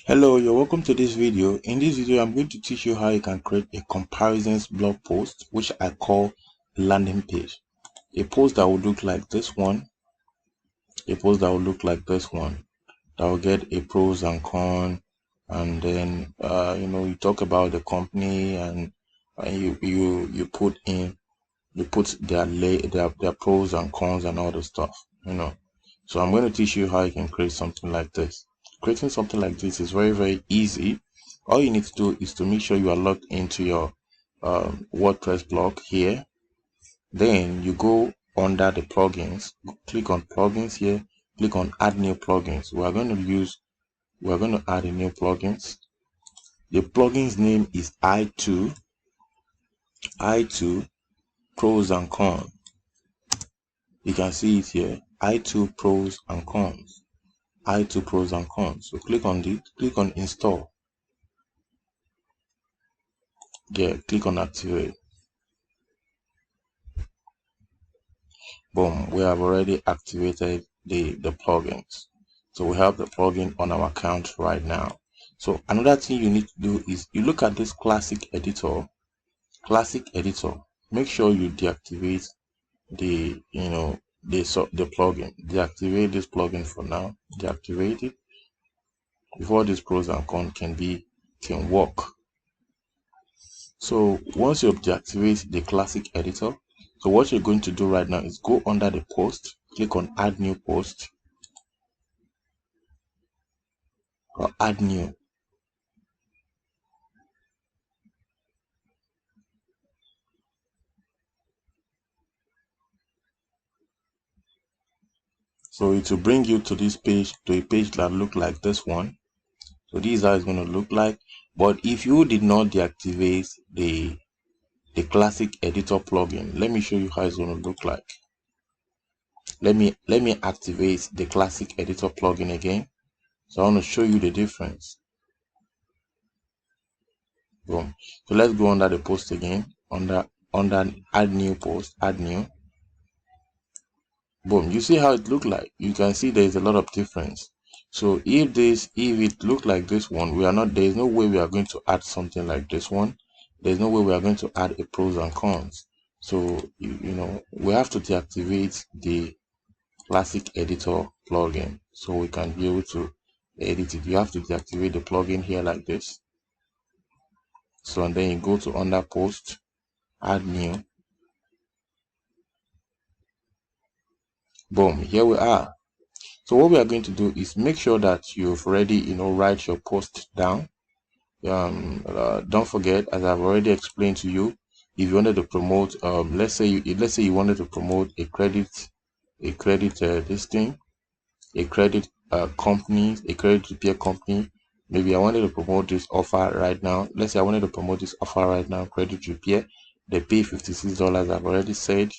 Hello, you're welcome to this video. In this video, I'm going to teach you how you can create a comparisons blog post, which I call landing page. A post that will look like this one, a post that will look like this one, that will get a pros and cons, and then you talk about the company, and you put their pros and cons and all the stuff. So I'm going to teach you how you can create something like this. Creating something like this is very, very easy. All you need to do is to make sure you are logged into your WordPress blog here. Then you go under the plugins, click on plugins here, click on add new plugins. We're going to add a new plugins. The plugin's name is i2 pros and cons. You can see it here, i2 pros and cons. i2 pros and cons. So click on it, click on install. Click on activate. Boom, we have already activated the plugins. So we have the plugin on our account right now. So another thing you need to do is you look at this classic editor. Make sure you deactivate the plugin. Deactivate this plugin for now. Deactivate it before these pros and cons can work. So once you deactivate the classic editor, so what you're going to do right now is go under the post, click on add new post or add new. So it will bring you to this page, to a page that look like this one. So this is how it's going to look like. But if you did not deactivate the classic editor plugin, let me show you how it's going to look like. Let me activate the classic editor plugin again. So I want to show you the difference. Boom. So let's go under the post again, under add new post, add new. Boom. You see how it look like? You can see there is a lot of difference. So if it look like this one, there is no way we are going to add something like this one. There's no way we are going to add a pros and cons. So we have to deactivate the classic editor plugin so we can be able to edit it. You have to deactivate the plugin here like this. So and then you go to under post, add new. Boom, here we are. So what we are going to do is make sure that you've already write your post down. Don't forget, as I've already explained to you, if you wanted to promote let's say you wanted to promote a credit company, a credit repair company. Maybe I wanted to promote this offer right now. Let's say I wanted to promote this offer right now, credit repair. They pay $56. I've already said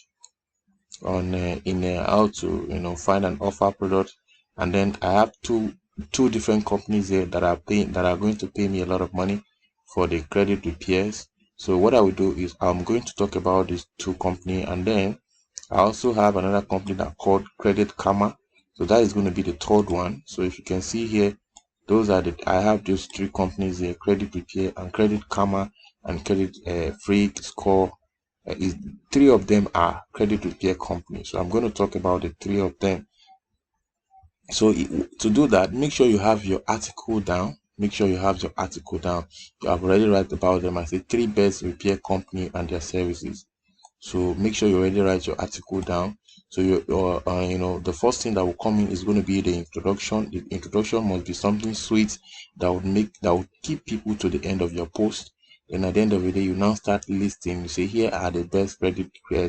on how to find an offer product. And then I have two different companies here that are going to pay me a lot of money for the credit repairs. So what I will do is I'm going to talk about these two companies, and then I also have another company that called Credit Karma. So that is going to be the third one. So if you can see here, I have those three companies here: Credit Repair and Credit Karma and Credit Free Score. Three of them are credit repair companies. So I'm going to talk about the three of them. So to do that, make sure you have your article down. You have already write about them. I say three best repair company and their services. So make sure you already write your article down. So the first thing that will come in is going to be the introduction. The introduction must be something sweet that would keep people to the end of your post. And at the end of the day, you now start listing. You say, here are the best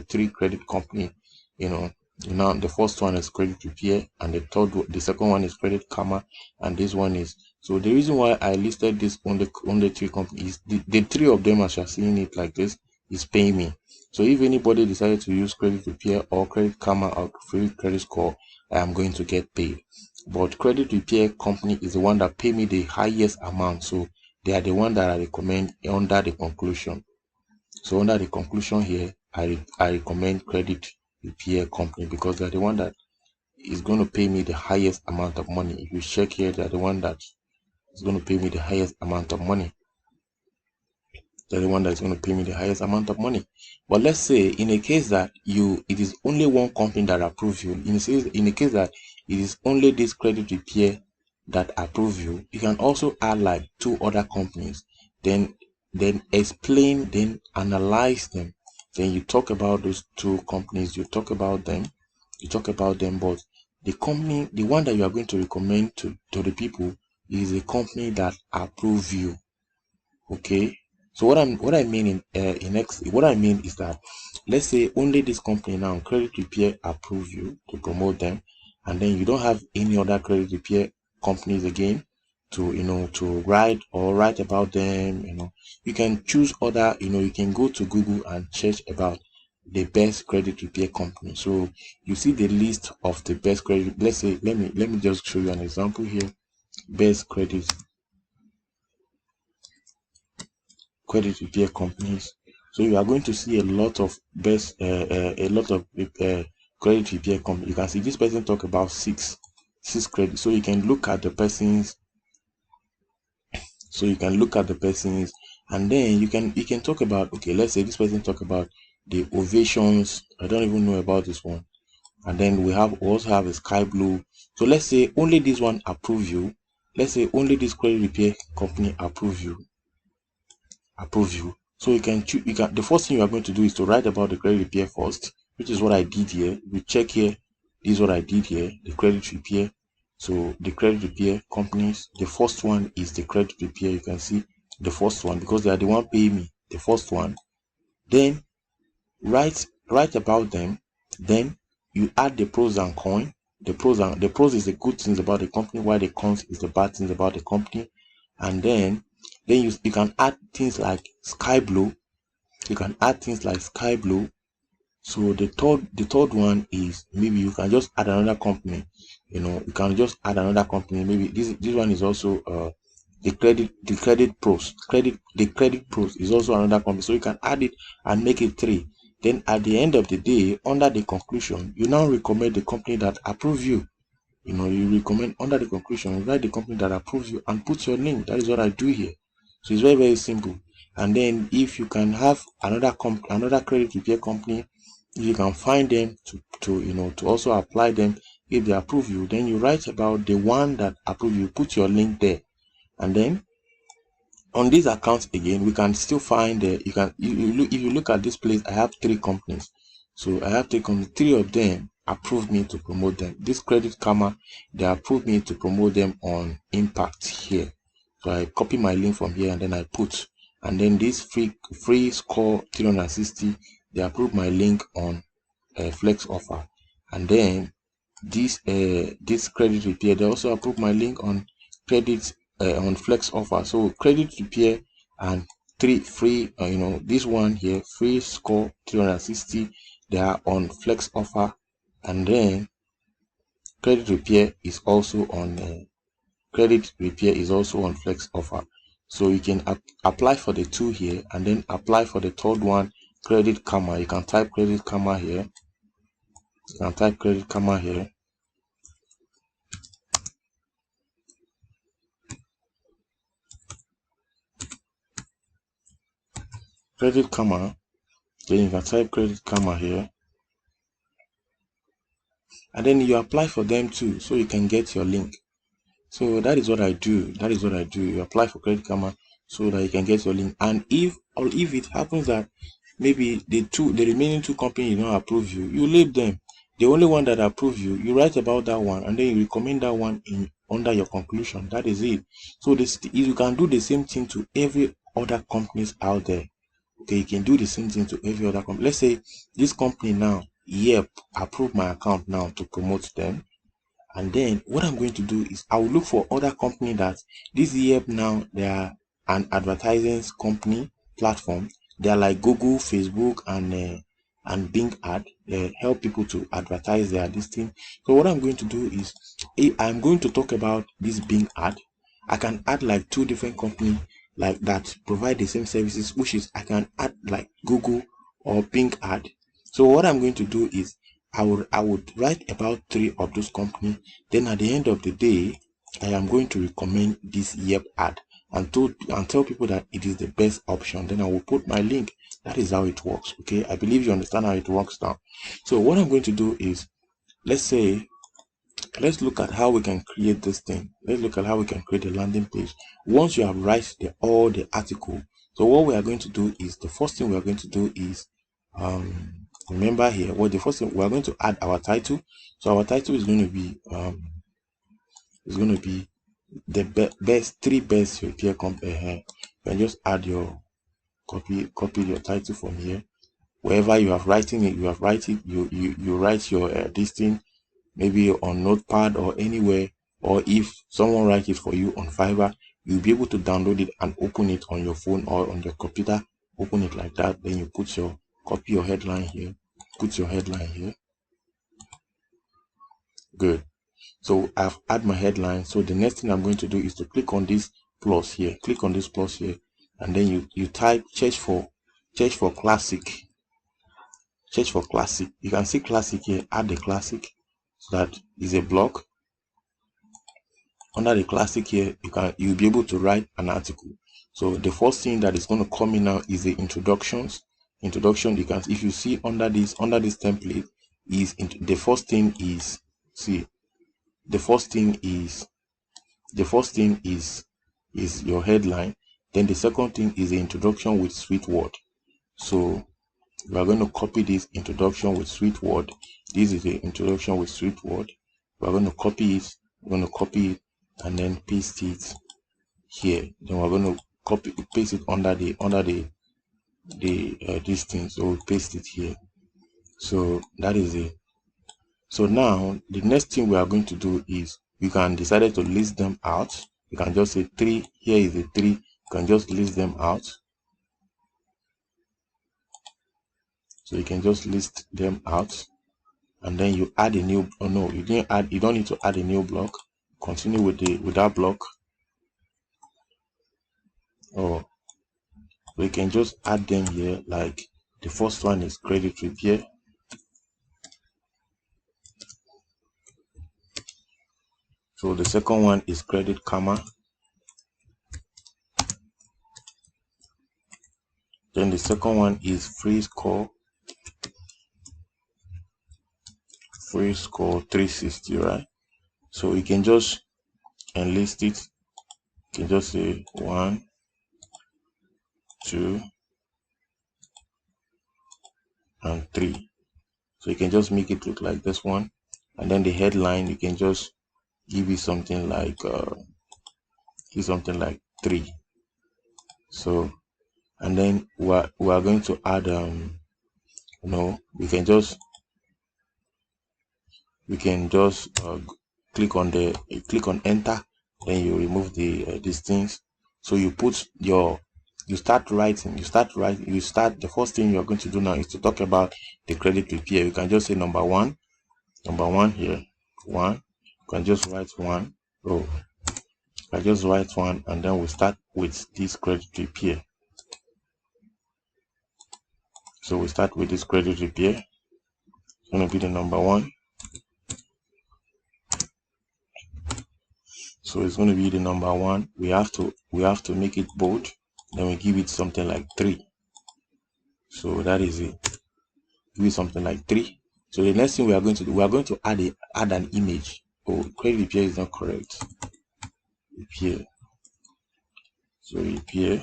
three credit company. Now the first one is Credit Repair, and the second one is Credit Karma, and this one is. So the reason why I listed this on the three companies, the three of them, as you're seeing it like this, is paying me. So if anybody decided to use Credit Repair or Credit Karma or Free Credit Score, I am going to get paid. But Credit Repair company is the one that pay me the highest amount. So they are the one that I recommend under the conclusion. So under the conclusion here, I recommend Credit Repair company because they're the one that is going to pay me the highest amount of money. If you check here, they're the one that is going to pay me the highest amount of money. They're the one that's going to pay me the highest amount of money. But let's say in a case that it is only one company that approves you, in a case that it is only this credit repair that approve you, you can also add like 2 other companies, then explain, then analyze them, then you talk about those 2 companies, you talk about them, but the one that you are going to recommend to the people is a company that approve you. Okay, so what I mean what I mean is that, let's say only this company now, credit repair, approve you to promote them, and then you don't have any other credit repair companies again to to write about them. You can choose other, you can go to Google and search about the best credit repair company. So you see the list of the best credit. Let's say, let me just show you an example here. Best credit repair companies. So you are going to see a lot of credit repair companies. You can see this person talk about six credit. So you can look at the persons. And then you can talk about, okay, let's say this person talk about the Ovations. I don't even know about this one. And then we also have a Sky Blue. So let's say only this one approve you. Let's say only this credit repair company approve you. So you can choose. The first thing you are going to do is to write about the credit repair first, which is what I did here. We check here. This is what I did here. The credit repair. So the credit repair companies. The first one is the credit repair. You can see the first one because they are the one paying me. The first one. Then write about them. Then you add the pros and cons. The pros is the good things about the company, while the cons is the bad things about the company. And then you can add things like Sky Blue. So the third one is, maybe you can just add another company. Maybe this one is also the credit pros. The credit pros is also another company. So you can add it and make it 3. Then at the end of the day, under the conclusion, you now recommend the company that approve you. You recommend under the conclusion, write the company that approves you and put your name. That is what I do here. So it's very, very simple. And then if you can have another credit repair company, if you can find them to also apply them, if they approve you, then you write about the one that approve you, put your link there. And then on these accounts again, we can still find if you look at this place, I have 3 companies. So I have 3 companies. 3 of them approved me to promote them. This Credit Karma, they approved me to promote them on Impact here. So I copy my link from here and then I put. And then this free score 360, they approved my link on Flex Offer. And then this credit repair, they also approved my link on credit on Flex Offer. So credit repair and 3 free, this one here, free score 360, they are on Flex Offer. And then credit repair is also on Flex Offer. So you can apply for the 2 here and then apply for the third one, Credit Karma. You can type Credit Karma here. Credit Karma. Then you can type Credit Karma here. And then you apply for them too, so you can get your link. So that is what I do. You apply for Credit Karma so that you can get your link. And if it happens that maybe the remaining 2 companies do not approve you, you leave them. The only one that approve you, you write about that one and then you recommend that one under your conclusion. That is it. So you can do the same thing to every other companies out there. Okay, you can do the same thing to every other company. Let's say this company now, approve my account now to promote them. And then what I'm going to do is I will look for other company that this now, they are an advertising company platform. They are like Google, Facebook, and Bing ad. They help people to advertise their listing. So what I'm going to do is I'm going to talk about this Bing ad. I can add like 2 different companies like that provide the same services, which is I can add like Google or Bing ad. So what I'm going to do is I would write about 3 of those companies. Then at the end of the day, I am going to recommend this Yep ad and tell people that it is the best option. Then I will put my link. That is how it works. Okay, I believe you understand how it works now. So what I'm going to do is, let's look at how we can create this thing. Let's look at how we can create a landing page. Once you have written all the article, so what we are going to do is, the first thing we are going to do is, remember here, what the first thing we are going to add our title. So our title is going to be the three best repair company. You can just add your copy your title from here. Wherever you have writing it, you write your this thing, maybe on Notepad or anywhere, or if someone writes it for you on Fiverr, you'll be able to download it and open it on your phone or on your computer. Open it like that. Then you put your copy your headline here. Put your headline here. Good. So I've added my headline. So the next thing I'm going to do is to click on this plus here. Click on this plus here, and then you type search for classic. Search for classic. You can see classic here. Add the classic. So that is a block. Under the classic here, you'll be able to write an article. So the first thing that is going to come in now is the introductions. Introduction. You can, if you see under this template, is the first thing is, see, the first thing is your headline. Then the second thing is the introduction with sweet word. So we are going to copy this introduction with sweet word. This is the introduction with sweet word. We are going to copy it. We're going to copy it and then paste it here. Then we're going to paste it under the this thing. So we'll paste it here. So that is it. So now the next thing we are going to do is, you can decide to list them out. You can just say 3. Here is the 3. You can just list them out. So you can just list them out, and then you add a new. Oh no, you didn't add. You don't need to add a new block. Continue with that block. Oh, we can just add them here. Like the first one is credit repair. So the second one is credit karma. Then the second one is free score 360, right? So you can just enlist it. You can just say 1, 2, and 3. So you can just make it look like this one, and then the headline, you can just give it something like 3. So, and then we are going to add we can just click on enter. Then you remove these things. So you start writing. The first thing you're going to do now is to talk about the credit repair. You can just say number one here, 1. You can just write 1. Oh, I just write 1, and then we start with this credit repair. So we start with this credit repair. It's going to be the number 1. So it's going to be the number 1. We have to make it bold. Then we give it something like 3. So that is it. Give it something like 3. So the next thing we are going to do, we are going to add an image. Oh, credit repair is not correct. Repair. So repair.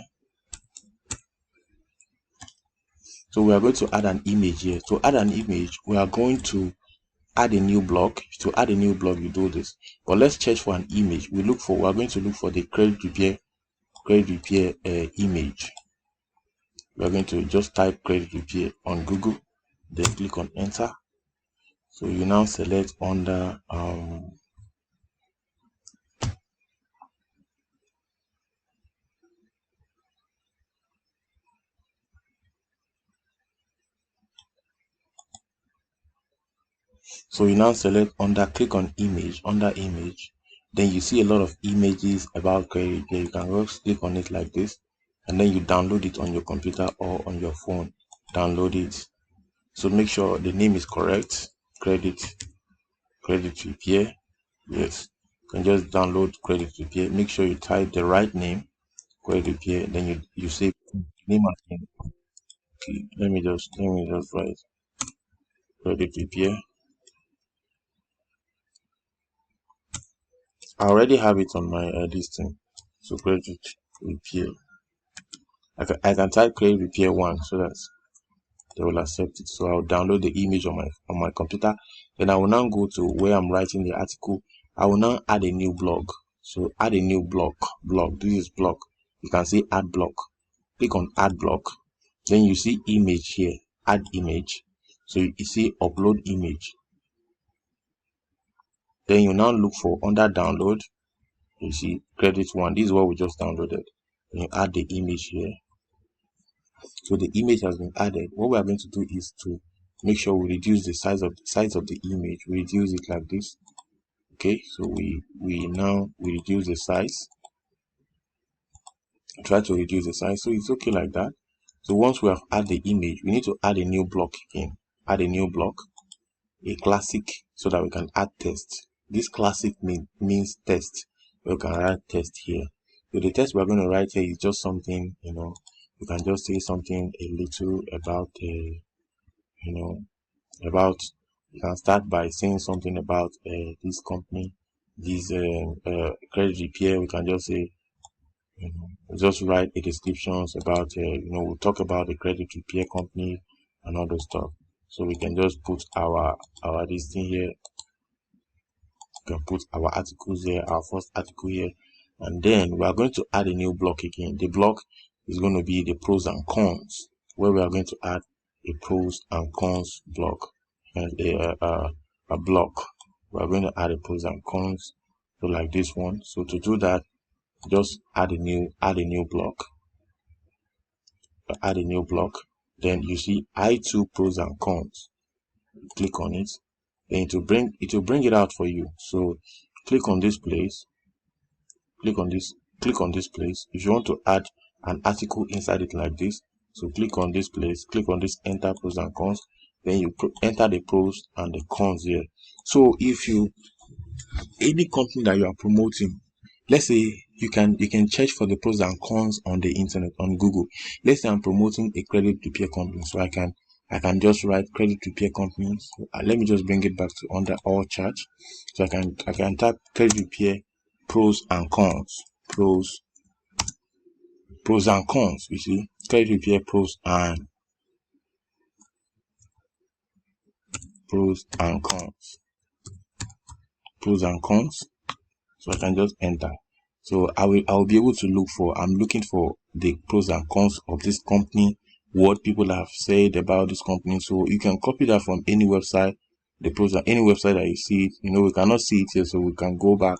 So we are going to add an image here. To add an image, we are going to add a new block. To add a new block, you do this. But let's search for an image. We are going to look for the credit repair image. We are going to just type credit repair on Google, then click on enter. So you now select under so you now select click on image, under image. Then you see a lot of images about credit repair. You can just click on it like this, and then you download it on your computer or on your phone. Download it. So make sure the name is correct. Credit repair. Yes. You can just download credit repair. Make sure you type the right name, credit repair, then you say name again. Okay, let me just write credit repair. I already have it on my this thing. So credit repair. I can type credit repair one so that they will accept it. So I'll download the image on my computer. Then I will now go to where I'm writing the article. I will now add a new blog. So add a new blog. This is blog. You can see add blog. Click on add blog. Then you see image here. Add image. So you see upload image. Then you now look for under download. You see credit one. This is what we just downloaded. Then you add the image here. So the image has been added. What we are going to do is to make sure we reduce the size of the image. We reduce it like this. Okay, so we reduce the size. Try to reduce the size. So it's okay like that. So once we have added the image, we need to add a new block again. Add a new block, a classic, so that we can add text. This classic means test. We can write text here. So the text we're going to write here is just something, you can just say something a little about about you can start by saying something about this company, this credit repair. We can just say, just write a descriptions about we'll talk about the credit repair company and all those stuff. So we can just put our this thing here. We can put our articles here, our first article here, and then we are going to add a new block again. The block is going to be the pros and cons, where we are going to add a pros and cons block and a block. We are going to add a pros and cons, so like this one. So to do that, just add a new block. Add a new block. Then you see I2 pros and cons. Click on it. Then it will bring it out for you. So click on this place. Click on this place. If you want to add an article inside it like this, so click on this place, click on this enter pros and cons, then you enter the pros and the cons here. So if any company that you are promoting, let's say you can search for the pros and cons on the internet, on Google. Let's say I'm promoting a credit repair company, so I can just write credit repair companies. Let me just bring it back to under all charts. So I can type credit repair pros and cons. Pros and cons. You see, credit repair pros and cons. Pros and cons. So I can just enter. So I'll be able to I'm looking for the pros and cons of this company, what people have said about this company. So you can copy that from any website, the pros and any website that you see it. We cannot see it here, so we can go back.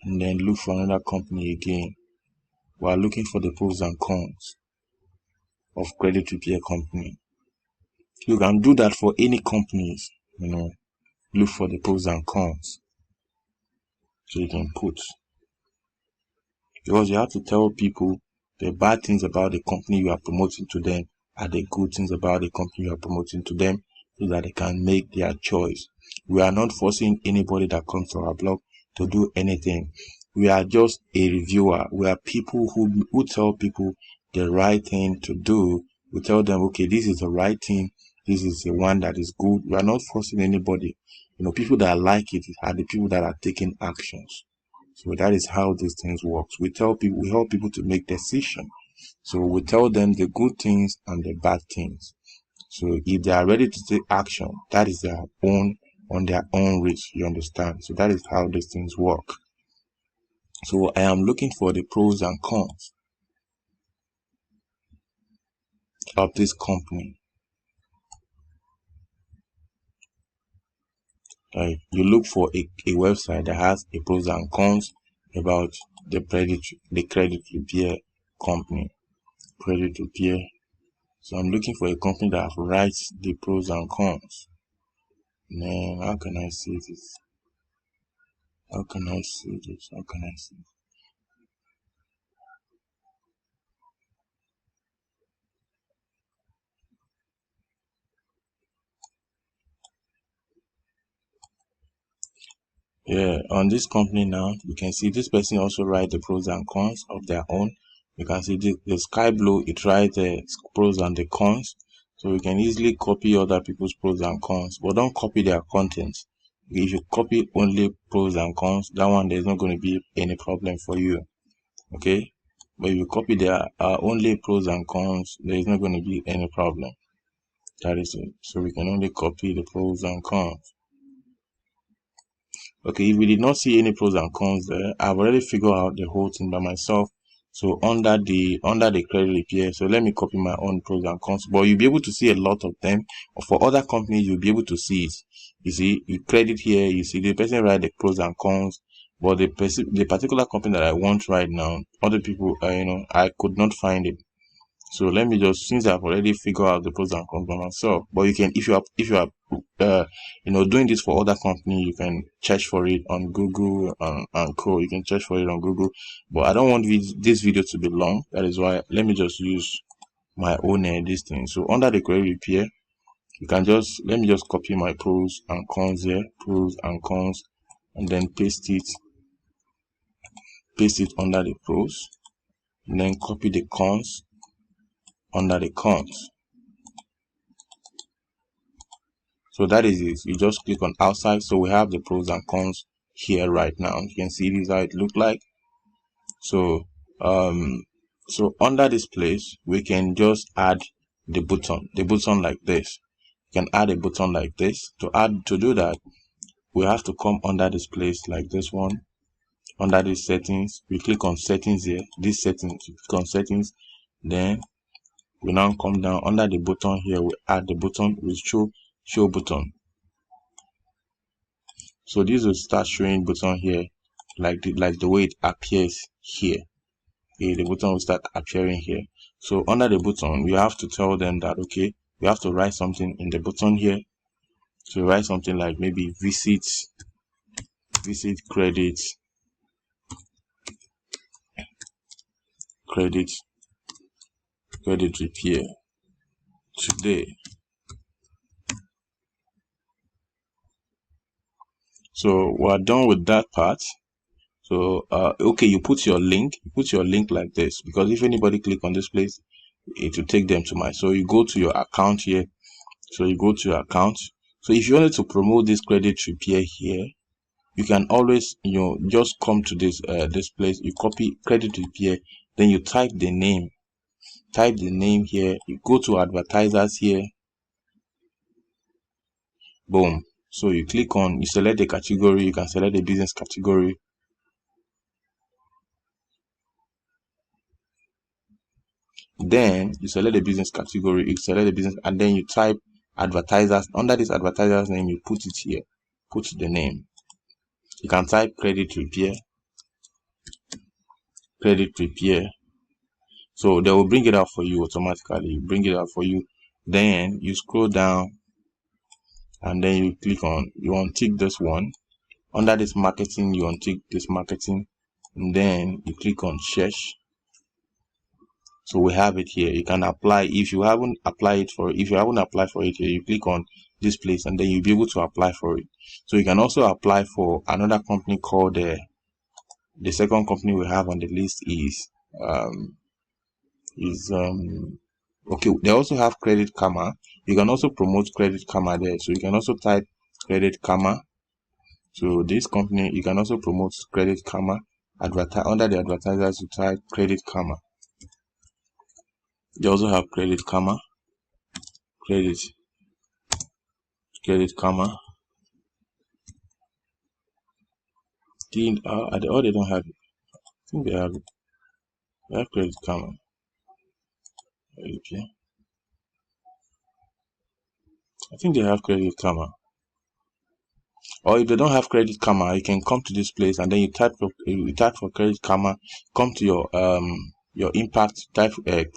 And then look for another company again. We are looking for the pros and cons of credit repair company. You can do that for any companies, look for the pros and cons. So you can put, because you have to tell people the bad things about the company you are promoting to them and the good things about the company you are promoting to them, so that they can make their choice. We are not forcing anybody that comes to our blog to do anything. We are just a reviewer. We are people who tell people the right thing to do. We tell them, okay, this is the right thing. This is the one that is good. We are not forcing anybody. People that like it are the people that are taking actions. So that is how these things work. We help people to make decisions. So we tell them the good things and the bad things. So if they are ready to take action, that is on their own risk, you understand? So that is how these things work. So I am looking for the pros and cons of this company. You look for a website that has a pros and cons about the credit repair company. Credit repair. So I'm looking for a company that writes the pros and cons. Man, how can I see this? How can I see this? How can I see? Yeah, on this company now, you can see this person also write the pros and cons of their own. You can see the sky blue, it writes the pros and the cons. So you can easily copy other people's pros and cons, but don't copy their contents. If you copy only pros and cons, that one there's not going to be any problem for you. Okay, but if you copy their only pros and cons, there's not going to be any problem. That is it. So we can only copy the pros and cons. Okay, if we did not see any pros and cons there, I've already figured out the whole thing by myself. So under the credit repair, so let me copy my own pros and cons, but you'll be able to see a lot of them. For other companies, you'll be able to see it. You see, you credit here, you see the person write the pros and cons, but the particular company that I want right now, other people, I could not find it. So let me just, since I've already figured out the pros and cons by myself, but you can, if you are doing this for other company, you can search for it on Google and Co. You can search for it on Google, but I don't want this video to be long. That is why let me just use my own this thing. So under the query repair, you can let me just copy my pros and cons here, pros and cons, and then paste it under the pros, and then copy the cons under the cons. So that is it. You just click on outside. So we have the pros and cons here right now. You can see this how it look like. So so under this place we can just add the button like this. You can add a button like this. To do that, we have to come under this place like this one. Under these settings, we click on settings here. This settings, we click on settings, then we now come down under the button here. We add the button with show button. So this will start showing button here like the way it appears here. Okay, the button will start appearing here. So under the button, we have to tell them that, okay, we have to write something in the button here. So write something like maybe visit credit repair today. So we're done with that part. So okay, you put your link like this, because if anybody click on this place, it will take them to my. So you go to your account here. So you go to your account. So if you wanted to promote this credit repair here, you can always just come to this this place. You copy credit repair, then you type the name here. You go to advertisers here, boom. So you select the category. You can select the business category. Then you select the business category, and then you type advertisers. Under this advertisers name, you put it here, put the name. You can type credit repair. So they will bring it out for you automatically. Then you scroll down, and then you click on, you untick this one. Under this marketing, you untick this marketing, and then you click on search. So we have it here. You can apply. If you haven't applied for it here, you click on this place, and then you'll be able to apply for it. So you can also apply for another company called the second company we have on the list is okay, they also have Credit Karma. You can also promote Credit Karma there. So you can also type Credit Karma. So this company, you can also promote Credit Karma. Under the advertisers, you type Credit Karma. They also have Credit Karma. Credit Karma. They don't have it. I think they have it. They have Credit Karma. Okay. I think they have Credit Karma. Or if they don't have Credit Karma, you can come to this place, and then you type for Credit Karma. Come to your impact, type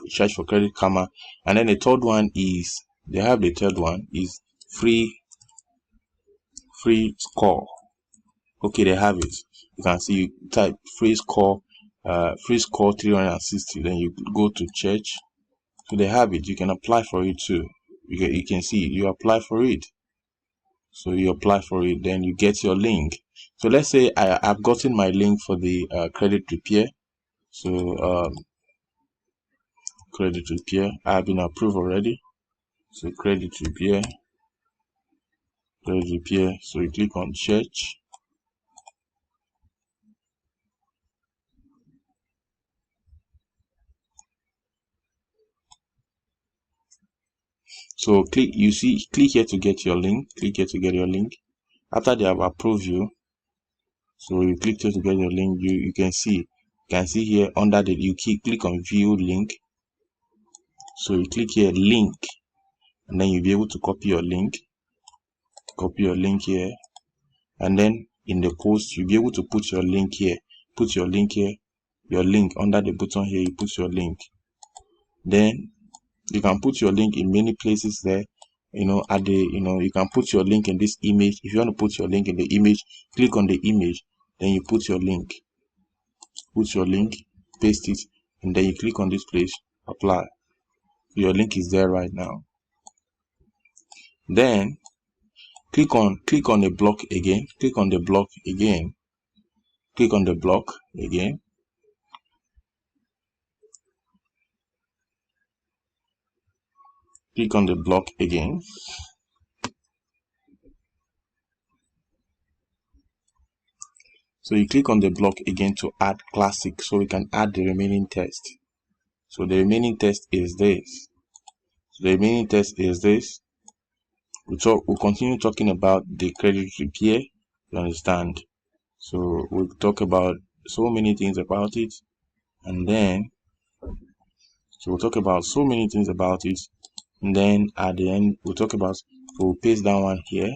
search for Credit Karma, and then the third one is free score. Okay, they have it. You can see, you type free score 360. Then you go to church. So they have it. You can apply for it too. You can see you apply for it. So you apply for it, then you get your link. So let's say I've gotten my link for the credit repair. So credit repair, I've been approved already. So credit repair. So you click on search. So click here to get your link. Click here to get your link. After they have approved you, so you click here to get your link. You can see here under the click on view link. So you click here link, and then you'll be able to copy your link. Copy your link here, and then in the post you'll be able to put your link here. Put your link here. Your link under the button here. You put your link. Then you can put your link in many places there. You can put your link in this image. If you want to put your link in the image, click on the image, then you put your link. Put your link, paste it, and then you click on this place, apply. Your link is there right now. Then click on the block again. Click on the block again. Click on the block again. Click on the block again. So you click on the block again to add classic, so we can add the remaining text. So the remaining text is this. We'll continue talking about the credit repair. You understand? So we'll talk about so many things about it, and then we'll talk about so many things about it, and then at the end we'll paste that one here.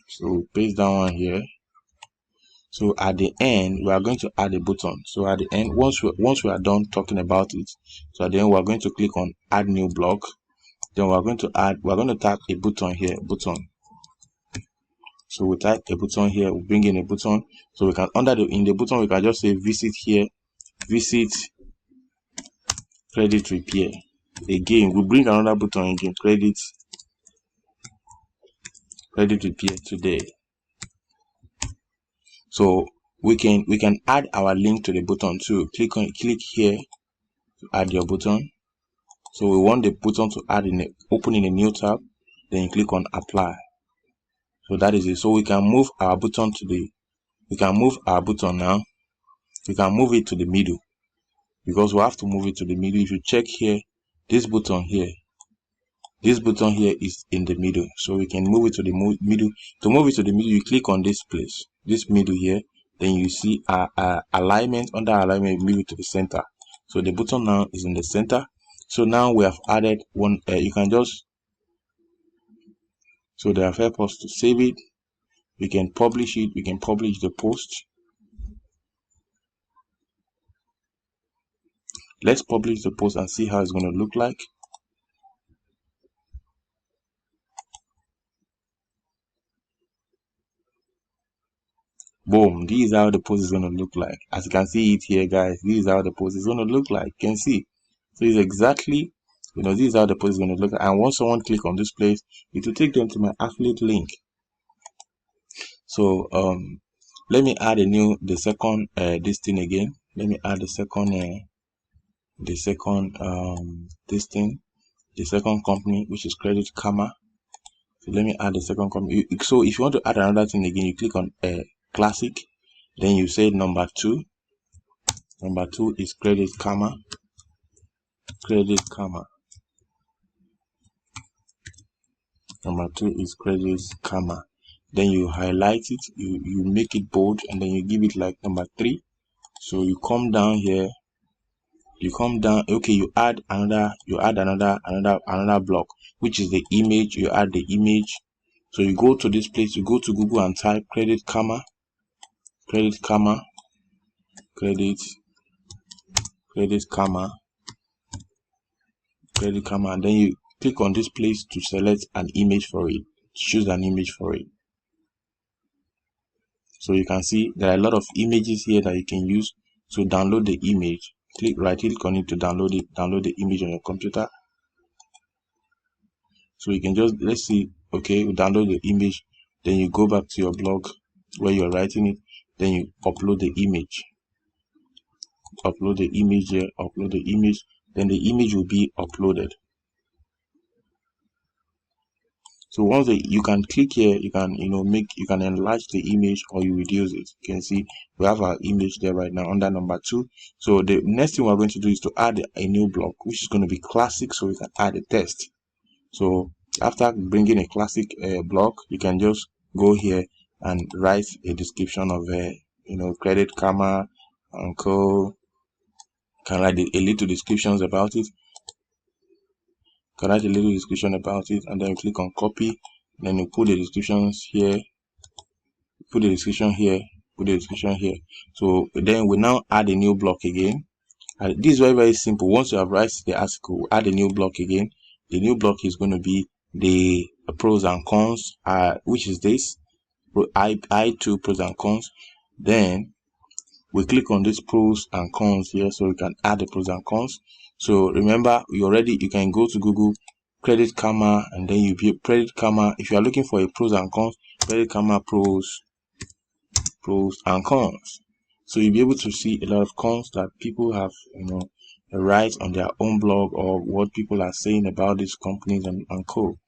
So we'll paste that one here. So at the end we are going to add a button. So at the end, once we are done talking about it, so at the end we are going to click on add new block. Then we're going to type a button here, button. So we type a button here, we bring in a button. So we can in the button we can just say visit here, visit credit repair. Again, we bring another button again, credit repair today. So we can add our link to the button too. Click here to add your button. So we want the button to open in a new tab, then you click on apply. So that is it. So we can move our button now. We can move it to the middle, because we have to move it to the middle. If you check here, this button here is in the middle, so we can move it to the middle. To move it to the middle, you click on this place, this middle here, then you see alignment. Under alignment, move it to the center. So the button now is in the center. So now we have added one. You can just, so they have helped us to save it. We can publish it. We can publish the post. Let's publish the post and see how it's going to look like. Boom, this is how the post is going to look like. As you can see it here, guys, this is how the post is going to look like. You can see. So it's exactly, this is how the post is going to look like. And once someone click on this place, it will take them to my affiliate link. So let me add the second this thing again. Let me add the second company, which is Credit Karma. So let me add the second company. So if you want to add another thing again, you click on classic, then you say number 2. Number 2 is Credit Karma. Number 2 is Credit Karma. Then you highlight it, you make it bold, and then you give it like number 3. So you come down here, okay, you add another block, which is the image. You add the image. So you go to this place, you go to Google and type Credit Karma, and then you click on this place to select an image for it. Choose an image for it. So you can see there are a lot of images here that you can use to download the image. Right click on it to download the image on your computer. So you can just, let's see, okay, you download the image, then you go back to your blog where you're writing it, then you upload the image. Upload the image here, upload the image, then the image will be uploaded. So once you can click here, you can you can enlarge the image or you reduce it. You can see we have our image there right now under number 2. So the next thing we're going to do is to add a new block, which is going to be classic, so we can add a text. So after bringing a classic block, you can just go here and write a description of Credit Karma and co. Can write a little descriptions about it. Can write a little description about it, and then you click on copy. Then you put the descriptions here. Put the description here. Put the description here. So then we now add a new block again. And this is very, very simple. Once you have written the article, add a new block again. The new block is going to be the pros and cons, which is this I2 pros and cons. Then we click on this pros and cons here, so we can add the pros and cons. So remember, you can go to Google Credit Karma, and then you be Credit Karma. If you are looking for a pros and cons, Credit Karma pros and cons. So you'll be able to see a lot of cons that people have, write on their own blog, or what people are saying about these companies and co.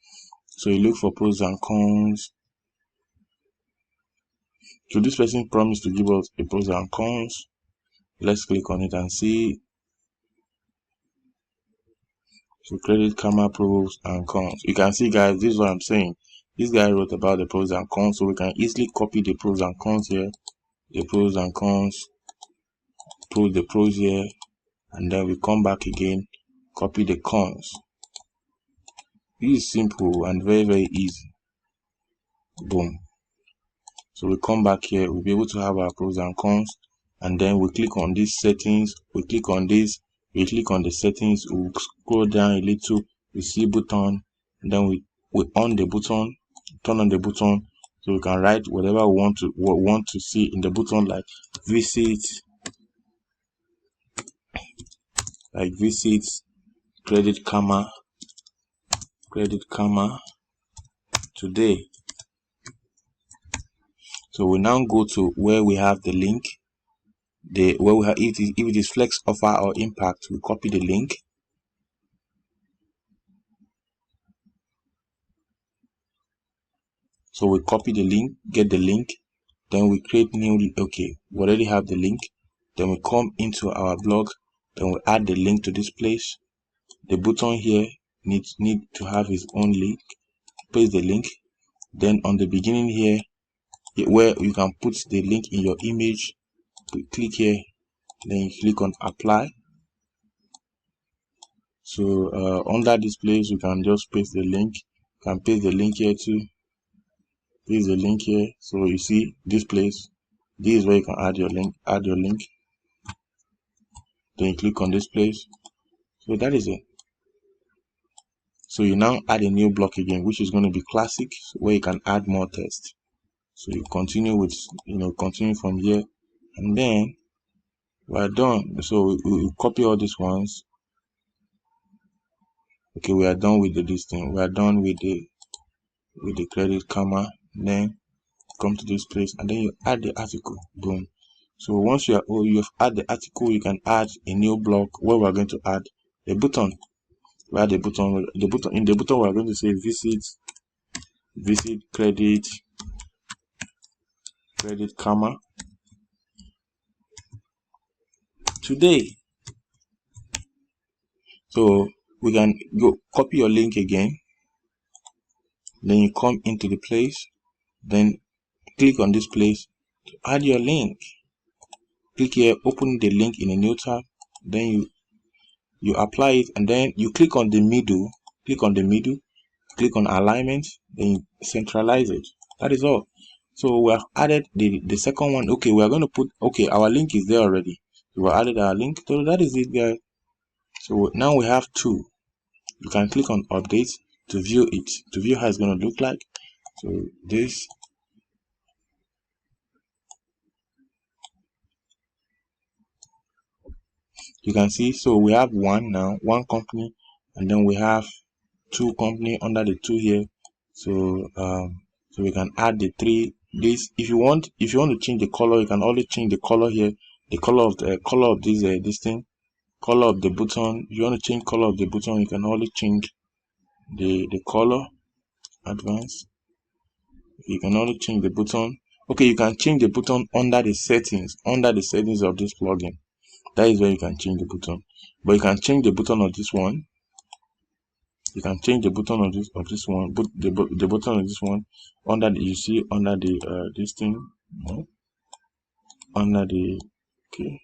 So you look for pros and cons. So this person promised to give us a pros and cons. Let's click on it and see. So Credit Karma pros and cons. You can see, guys, this is what I'm saying. This guy wrote about the pros and cons, so we can easily copy the pros and cons here. The pros and cons. Put the pros here, and then we come back again, copy the cons. This is simple and very, very easy. Boom. So we come back here, we'll be able to have our pros and cons, and then we click on these settings, we click on this, we click on the settings, we'll scroll down a little, we see button, and then we on the button, turn on the button, so we can write whatever we want to see in the button, like visit Credit Karma today. So we now go to where we have the link. Where we have if it is flex offer or impact, we copy the link. So we copy the link, get the link, then we create new. Okay, we already have the link. Then we come into our blog, then we add the link to this place. The button here need to have its own link. Paste the link. Then on the beginning here, where you can put the link in your image, we click here, then you click on apply. So under this place, you can just paste the link. You can paste the link here too. Paste the link here. So you see this place. This is where you can add your link. Add your link. Then you click on this place. So that is it. So you now add a new block again, which is going to be classic, where you can add more text. So you continue with, continue from here, and then we're done. So we copy all these ones. Okay, we are done with this thing. We are done with the Credit Karma. Then come to this place, and then you add the article. Boom. So once you've add the article, you can add a new block where we're going to add the button. We add the button. In the button we're going to say visit Credit Karma today. So we can go copy your link again. Then you come into the place, then click on this place to add your link. Click here, open the link in a new tab, then you apply it, and then you click on the middle, click on alignment, then you centralize it. That is all. So we have added the second one. Okay, we are going to put, okay, our link is there already. So we added our link. So that is it, guys. So now we have two. You can click on update to view it, to view how it's going to look like. So this, you can see, so we have one company, and then we have two company under the two here. So so we can add the three. This if you want to change the color, you can always change the color here, the color of this thing, color of the button. If you want to change color of the button, you can always change the color. Advanced, you can only change the button. Okay, you can change the button under the settings of this plugin. That is where you can change the button. But you can change the button of this one. You can change the button of this one, but the button of this one under the, you see under the this thing, no? Under the, okay,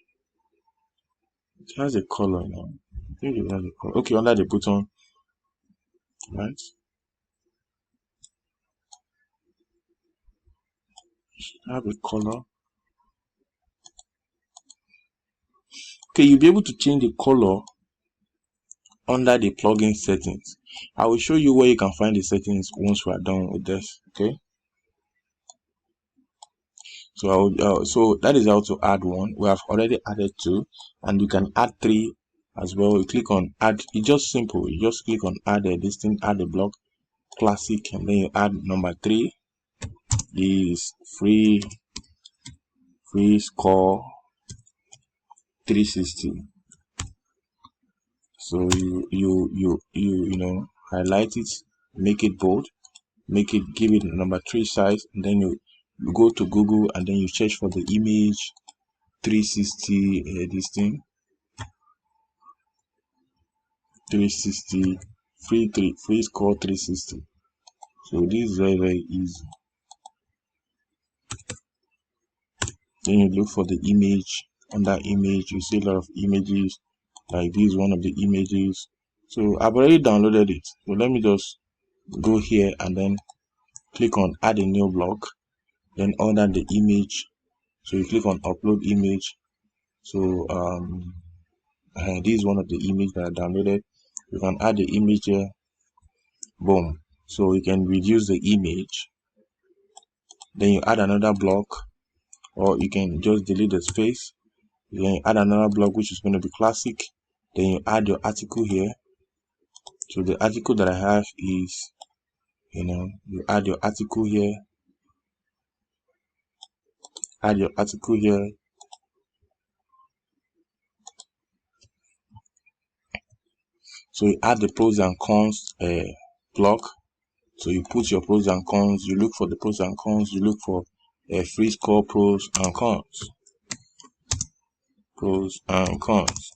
it has a color now. I think it has a color. Okay, under the button, right? Have a color. Okay, you'll be able to change the color under the plugin settings. I will show you where you can find the settings once we are done with this. Okay, so so that is how to add one. We have already added two, and you can add three as well. You click on add. It's just simple. You just click on add this thing, add the block, classic, and then you add number 3 is free score 360. So you know, highlight it, make it bold, make it, give it number 3 size, and then you go to Google and then you search for the image 360 this thing 360 free score 360. So this is very easy. Then you look for the image. Under image, you see a lot of images, like this one of the images. So I've already downloaded it. So let me just go here and then click on add a new block. Then under the image, so you click on upload image. So this is one of the images that I downloaded. You can add the image here. Boom. So you can reduce the image. Then you add another block, or you can just delete the space. Then you add another block, which is going to be classic. Then you add your article here. So the article that I have is, you know, you add your article here. Add your article here. So you add the pros and cons block. So you put your pros and cons. You look for the pros and cons. You look for free score pros and cons. Pros and cons.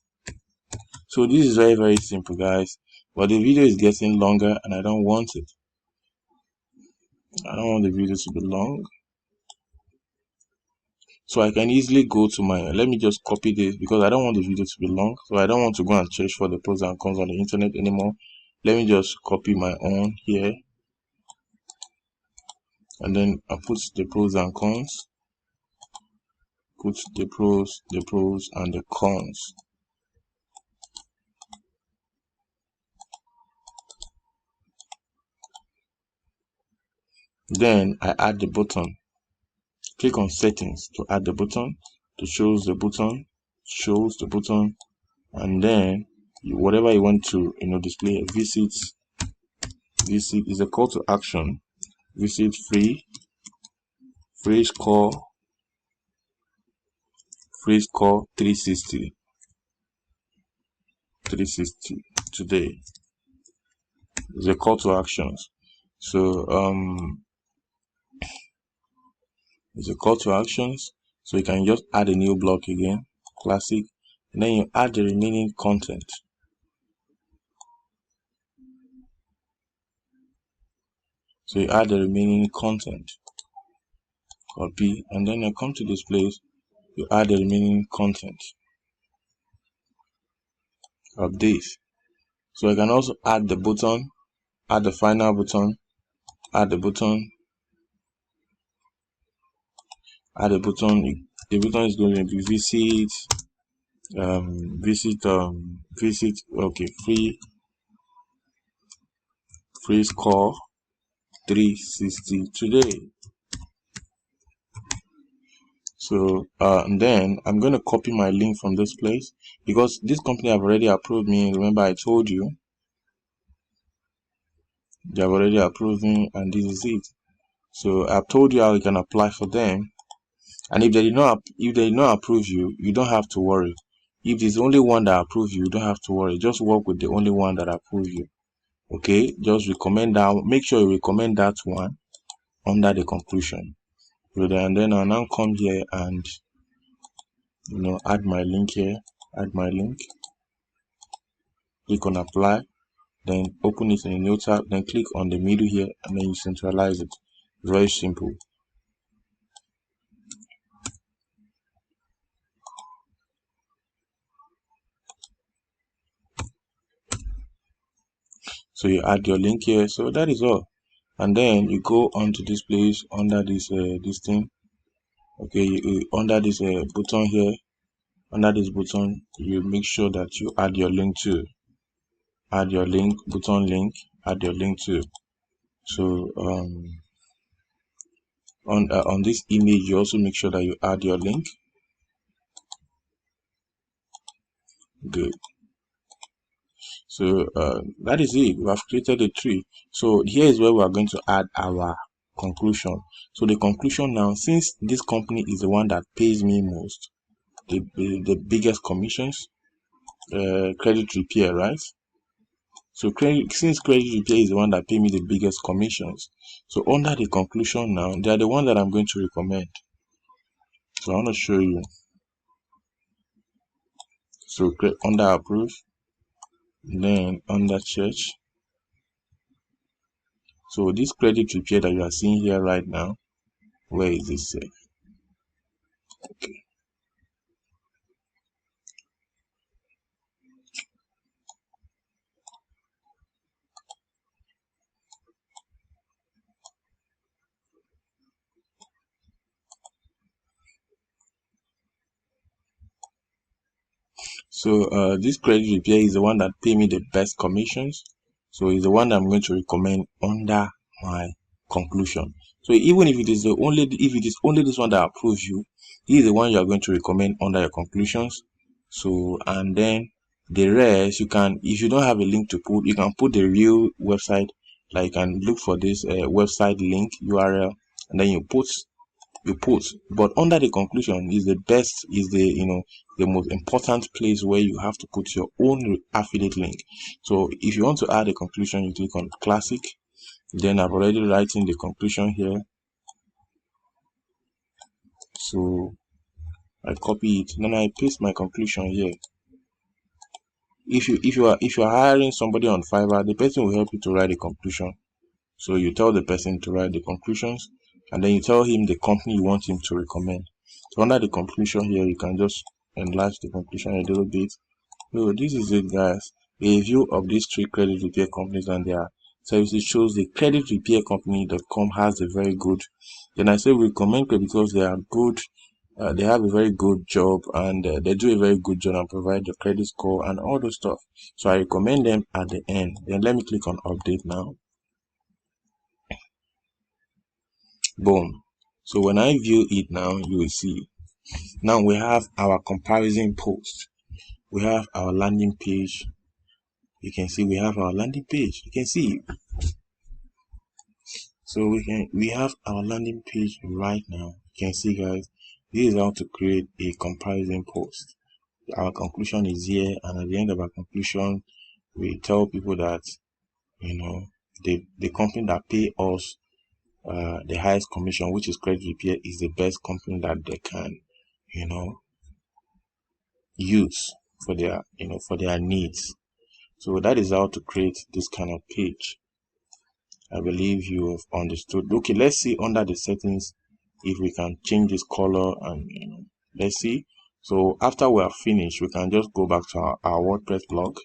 So this is very, very simple, guys. But the video is getting longer and I don't want it. I don't want the video to be long. So I can easily go to my, let me just copy this because I don't want the video to be long. So I don't want to go and search for the pros and cons on the internet anymore. Let me just copy my own here. And then I put the pros and cons. Put the pros and the cons. Then I add the button. Click on settings to add the button, to shows the button, and then whatever you want to, you know, display. Visit is a call to action. Visit free score 360 today is a call to actions. So it's a call to actions. So you can just add a new block again, classic, and then you add the remaining content. So you add the remaining content, copy, and then you come to this place, you add the remaining content of this. So I can also add the button, add the final button, add the button. The button is going to be visit okay, free score 360 today. So and then I'm going to copy my link from this place because this company have already approved me. Remember I told you. They have already approved me, and this is it. So I've told you how you can apply for them. And if they did not approve you, you don't have to worry. If there's only one that approves you, you don't have to worry. Just work with the only one that approves you. Okay, just recommend that. Make sure you recommend that one under the conclusion. So then I'll now come here and add my link here. Add my link. Click on apply. Then open it in a new tab. Then click on the middle here, and then you centralize it. Very simple. So you add your link here. So that is all. And then you go onto this place under this thing. Okay, under this button here. Under this button, you make sure that you add your link too. Add your link, button link. Add your link too. So on this image, you also make sure that you add your link. Good. So that is it. We have created a tree. So here is where we are going to add our conclusion. So the conclusion now, since this company is the one that pays me most, the biggest commissions, credit repair, right? So since credit repair is the one that pay me the biggest commissions, so under the conclusion now, they are the one that I'm going to recommend. So I want to show you. So under approve, then under church. So this credit repair that you are seeing here right now, where is this safe? Okay. So this credit repair is the one that pay me the best commissions. So it's the one that I'm going to recommend under my conclusion. So even if it is only this one that approves you, this is the one you are going to recommend under your conclusions. So and then the rest you can, if you don't have a link to put, you can put the real website. Like you can look for this website link URL, and then you put, but under the conclusion is the best, is the most important place where you have to put your own affiliate link. So if you want to add a conclusion, you click on classic. Then I've already written the conclusion here, so I copy it, then I paste my conclusion here. If you are hiring somebody on Fiverr, the person will help you to write a conclusion. So you tell the person to write the conclusions, and then you tell him the company you want him to recommend. So under the conclusion here, you can just enlarge the conclusion a little bit. So this is it, guys. A review of these three credit repair companies and their services shows the creditrepaircompany.com has a very good. Then I say we recommend it because they are good. They have a very good job, and they do a very good job and provide the credit score and all those stuff. So I recommend them at the end. Then let me click on update now. Boom. So when I view it now, you will see. Now we have our comparison post. We have our landing page. You can see we have our landing page. You can see. So we have our landing page right now. You can see, guys, this is how to create a comparison post. Our conclusion is here, and at the end of our conclusion, we tell people that the company that pay us the highest commission, which is credit repair, is the best company that they can use for their needs. So that is how to create this kind of page. I believe you have understood. Okay, let's see under the settings if we can change this color, and let's see. So after we are finished, we can just go back to our WordPress blog,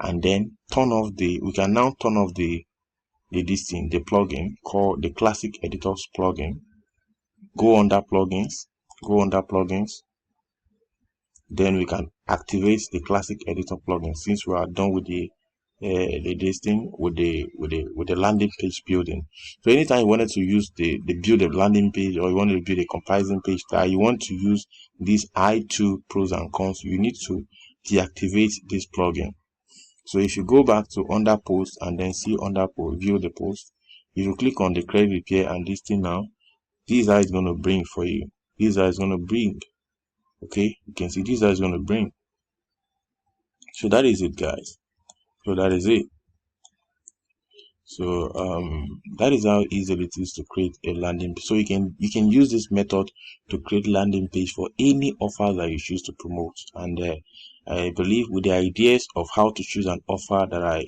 and then we can now turn off the plugin called the Classic Editors plugin. Go under plugins, then we can activate the Classic Editor plugin since we are done with the landing page building. So anytime you wanted to use the build a landing page, or you want to build a comparison page that you want to use these I2 pros and cons, you need to deactivate this plugin. So if you go back to under post and then see under post, view the post, if you click on the credit repair and this thing now, these are it's going to bring for you. These are it's going to bring. Okay, you can see these are it's going to bring. So that is it, guys. So that is it. So that is how easy it is to create a landing page. So you can use this method to create landing page for any offer that you choose to promote. And I believe with the ideas of how to choose an offer that I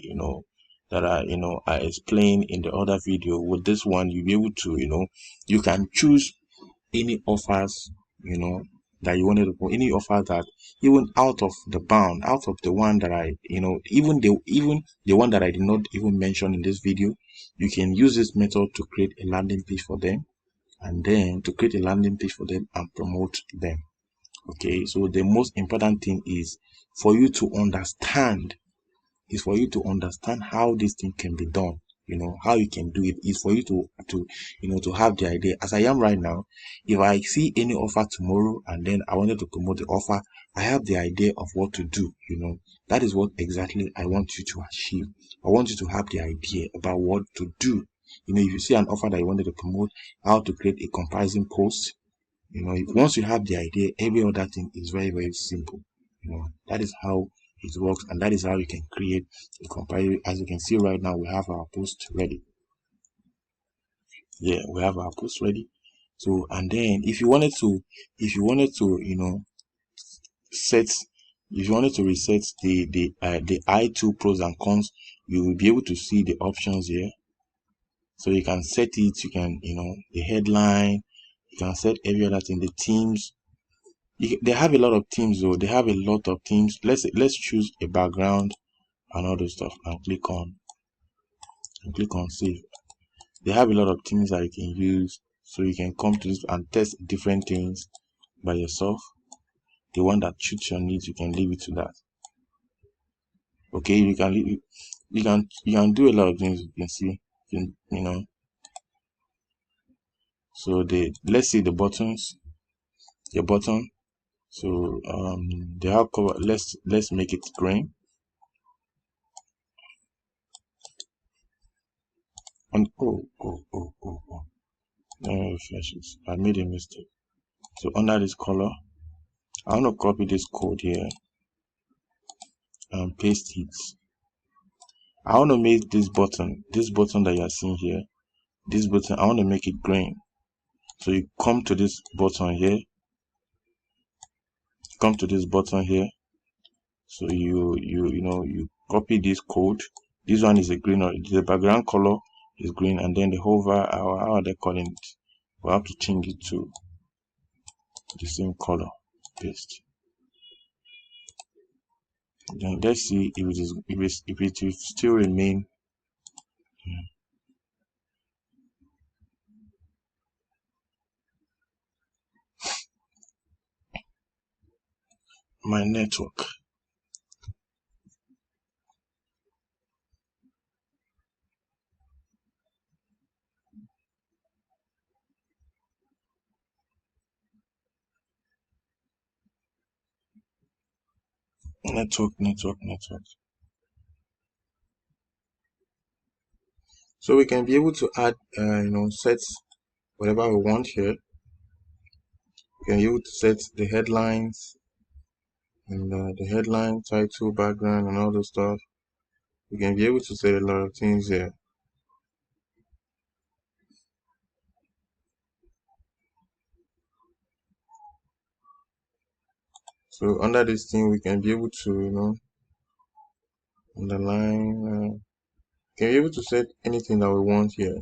explained in the other video, with this one you'll be able to you can choose any offers that you wanted to put, any offer that even out of the bound, out of the one that I even the one that I did not even mention in this video, you can use this method to create a landing page for them, and then to create a landing page for them and promote them. Okay, so the most important thing is for you to understand how this thing can be done. How you can do it is for you to have the idea. As I am right now, if I see any offer tomorrow and then I wanted to promote the offer, I have the idea of what to do. That is what exactly I want you to achieve. I want you to have the idea about what to do. If you see an offer that you wanted to promote, how to create a comparison post. Once you have the idea, every other thing is very, very simple. That is how it works, and that is how you can create a comparison. As you can see right now, we have our post ready. Yeah, we have our post ready. So, and then if you wanted to set if you wanted to reset the I2 pros and cons, you will be able to see the options here. So you can set it, you can the headline, you can set every other thing, the themes. They have a lot of themes though. They have a lot of themes. Let's choose a background and all those stuff and click on save. They have a lot of things that you can use, so you can come to this and test different things by yourself. The one that suits your needs, you can leave it to that. Okay, you can leave, you can do a lot of things. You can see, so let's see the buttons, your button. So they have cover. Let's make it green. And flashes. I made a mistake. So under this color, I want to copy this code here and paste it. I want to make this button that you are seeing here, this button, I want to make it green. So you come to this button here, so you copy this code. This one is a green, or the background color is green, and then the hover, how are they calling it? We have to change it to the same color. Paste. Then let's see if it will still remain. My network. Network. So we can be able to add, set whatever we want here. We can be able to set the headlines and the headline, title, background, and all those stuff. We can be able to set a lot of things here. So under this thing, we can be able to, underline. Can be able to set anything that we want here.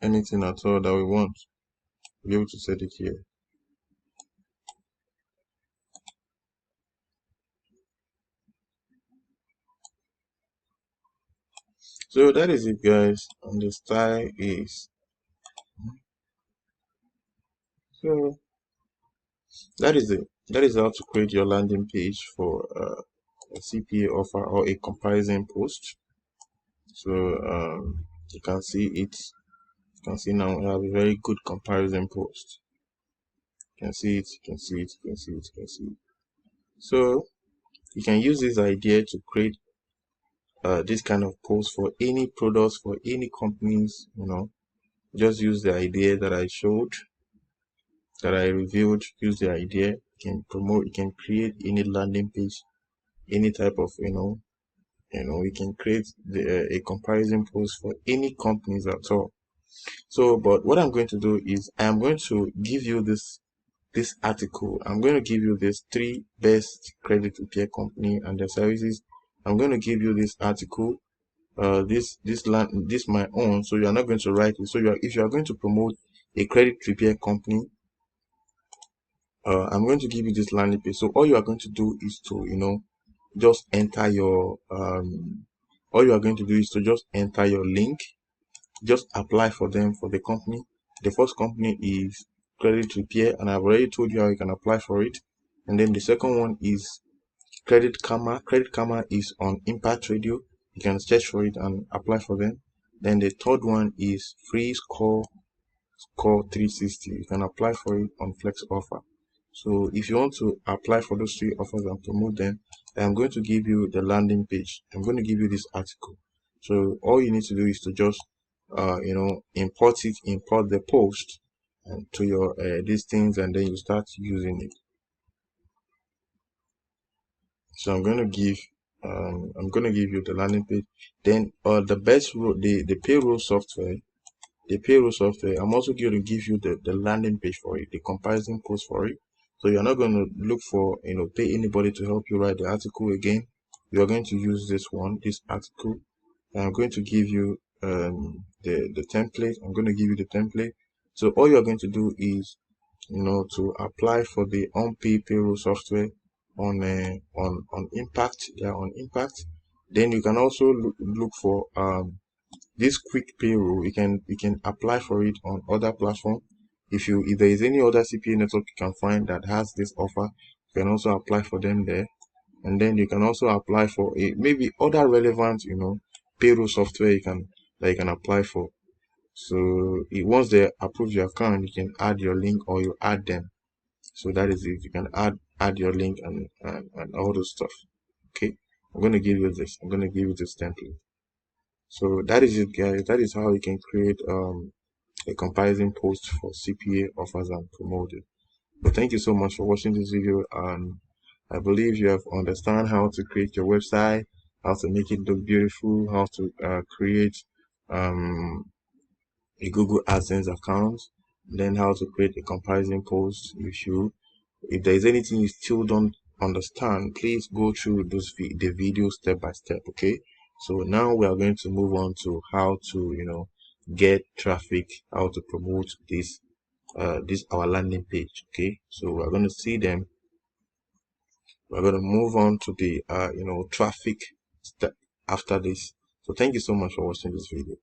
Anything at all that we want. Be able to set it here. So that is it, guys. And the style is. So that is it. That is how to create your landing page for a CPA offer or a comparison post. So you can see it. You can see now we have a very good comparison post. You can see it. So you can use this idea to create this kind of post for any products, for any companies. Just use the idea that I showed, that I reviewed. Use the idea. You can promote, you can create any landing page, any type of, you can create a comparison post for any companies at all. So, but what I'm going to do is I'm going to give you this article. I'm going to give you this 3 best credit repair company and their services. I'm going to give you this article, this my own. So you are not going to write it. So if you are going to promote a credit repair company, I'm going to give you this landing page. So all you are going to do is to just enter your all you are going to do is to just enter your link, just apply for them, for the company. The first company is credit repair, and I've already told you how you can apply for it. And then the second one is Credit Karma. Credit Karma is on Impact Radio. You can search for it and apply for them. Then the third one is Free Score 360. You can apply for it on Flex Offer. So if you want to apply for those 3 offers and promote them, I'm going to give you the landing page. I'm going to give you this article. So all you need to do is to just import the post and to your these things, and then you start using it. So I'm going to give you the landing page. Then the best the payroll software. The payroll software, I'm also going to give you the landing page for it, the comparison post for it. So you're not going to look for, pay anybody to help you write the article again. You're going to use this article. And I'm going to give you the template. I'm going to give you the template. So all you're going to do is, to apply for the unpaid payroll software on Impact. Yeah, on Impact. Then you can also look for this quick payroll. You can apply for it on other platform. If there is any other CPA network you can find that has this offer, you can also apply for them there. And then you can also apply for maybe other relevant payroll software you can apply for. So once they approve your account, you can add your link or you add them. So that is it. You can add your link and all those stuff. Okay, I'm going to give you this template. So that is it, guys. That is how you can create a comparison post for CPA offers and promote it. But thank you so much for watching this video, and I believe you have understand how to create your website, how to make it look beautiful, how to create a Google AdSense account, then how to create a comparison post. If there is anything you still don't understand, please go through the video step by step. Okay, so now we are going to move on to how to get traffic, how to promote this our landing page. Okay, so we're going to see them. We're going to move on to the traffic step after this. So thank you so much for watching this video.